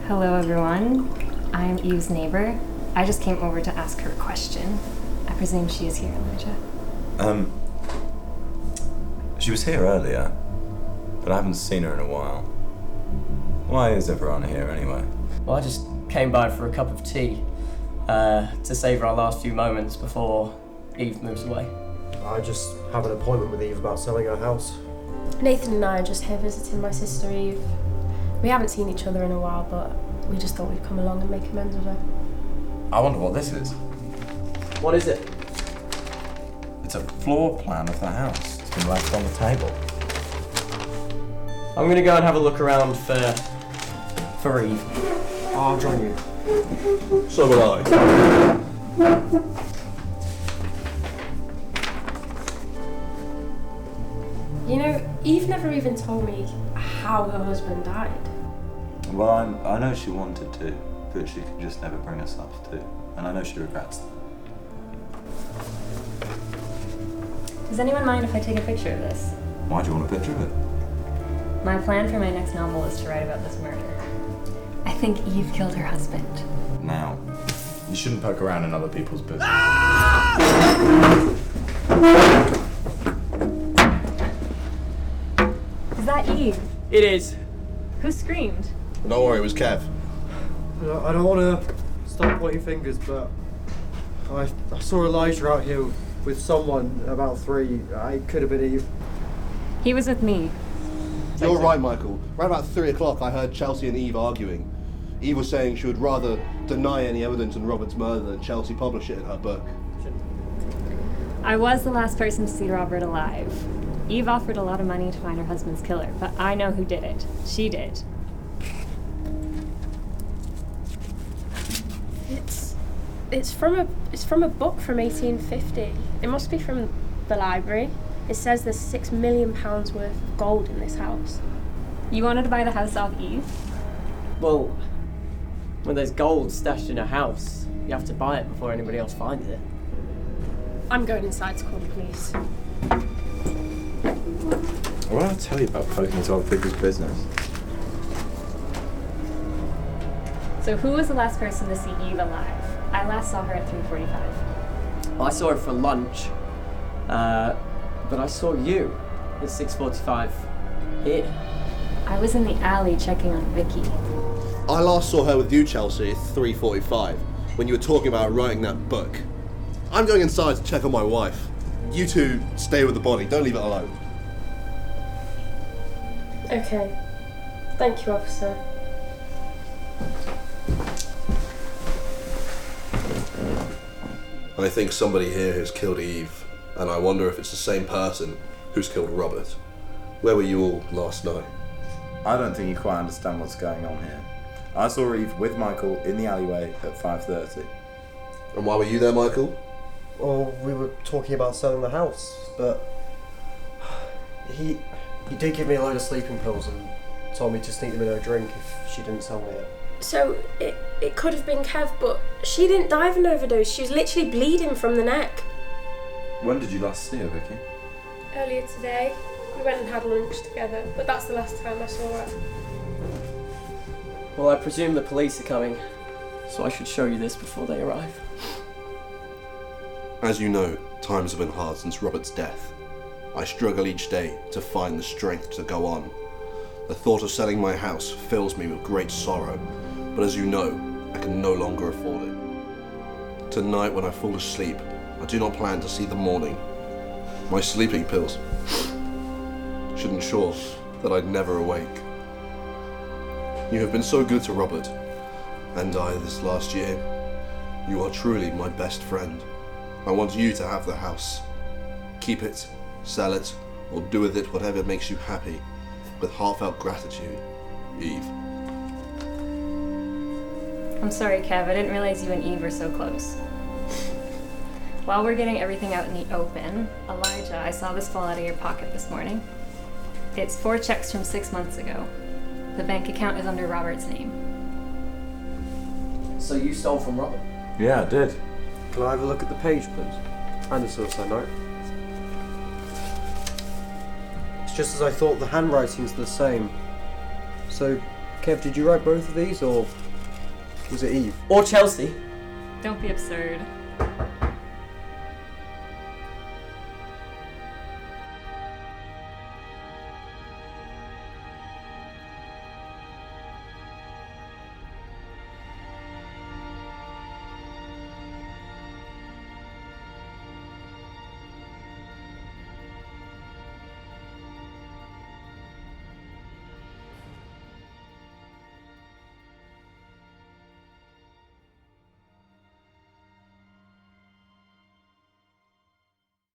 Hello, everyone. I'm Eve's neighbor. I just came over to ask her a question. I presume she is here, Elijah. She was here earlier, but I haven't seen her in a while. Why is everyone here anyway? Well, I just came by for a cup of tea to savour our last few moments before Eve moves away. I just have an appointment with Eve about selling her house. Nathan and I are just here visiting my sister Eve. We haven't seen each other in a while, but we just thought we'd come along and make amends with her. I wonder what this is. What is it? It's a floor plan of the house. It's been left on the table. I'm gonna go and have a look around for Eve. I'll join you. So will I. You know, Eve never even told me how her husband died. Well, I know she wanted to, but she could just never bring herself to. And I know she regrets that. Does anyone mind if I take a picture of this? Why do you want a picture of it? My plan for my next novel is to write about this murder. I think Eve killed her husband. Now, you shouldn't poke around in other people's business. Is that Eve? It is. Who screamed? Don't worry, it was Kev. I don't want to start pointing fingers, but I saw Elijah out here with someone about 3. I could have been Eve. He was with me. You're right, Michael. Right about 3 o'clock, I heard Chelsea and Eve arguing. Eve was saying she would rather deny any evidence on Robert's murder than Chelsea publish it in her book. I was the last person to see Robert alive. Eve offered a lot of money to find her husband's killer, but I know who did it. She did. It's from a book from 1850. It must be from the library. It says there's £6 million worth of gold in this house. You wanted to buy the house off Eve? Well, when there's gold stashed in a house, you have to buy it before anybody else finds it. I'm going inside to call the police. What did I tell you about poking into other people's business? So who was the last person to see Eve alive? I last saw her at 3:45. I saw her for lunch, but I saw you at 6:45 here. I was in the alley checking on Vicky. I last saw her with you, Chelsea, at 3:45, when you were talking about writing that book. I'm going inside to check on my wife. You two stay with the body, don't leave it alone. Okay. Thank you, officer. I think somebody here has killed Eve, and I wonder if it's the same person who's killed Robert. Where were you all last night? I don't think you quite understand what's going on here. I saw Eve with Michael in the alleyway at 5:30. And why were you there, Michael? Well, we were talking about selling the house, but he did give me a load of sleeping pills and told me to sneak them in her drink if she didn't tell me it. So it could have been Kev, but she didn't die of an overdose. She was literally bleeding from the neck. When did you last see her, Vicky? Earlier today, we went and had lunch together, but that's the last time I saw her. Well, I presume the police are coming, so I should show you this before they arrive. As you know, times have been hard since Robert's death. I struggle each day to find the strength to go on. The thought of selling my house fills me with great sorrow, but as you know, I can no longer afford it. Tonight when I fall asleep, I do not plan to see the morning. My sleeping pills should ensure that I'd never awake. You have been so good to Robert and I this last year. You are truly my best friend. I want you to have the house. Keep it, sell it, or do with it whatever makes you happy. With heartfelt gratitude, Eve. I'm sorry, Kev. I didn't realize you and Eve were so close. While we're getting everything out in the open, Elijah, I saw this fall out of your pocket this morning. It's 4 checks from 6 months ago. The bank account is under Robert's name. So you stole from Robert? Yeah, I did. Can I have a look at the page, please? And the suicide note. It's just as I thought, the handwriting's the same. So, Kev, did you write both of these, or was it Eve? Or Chelsea. Don't be absurd.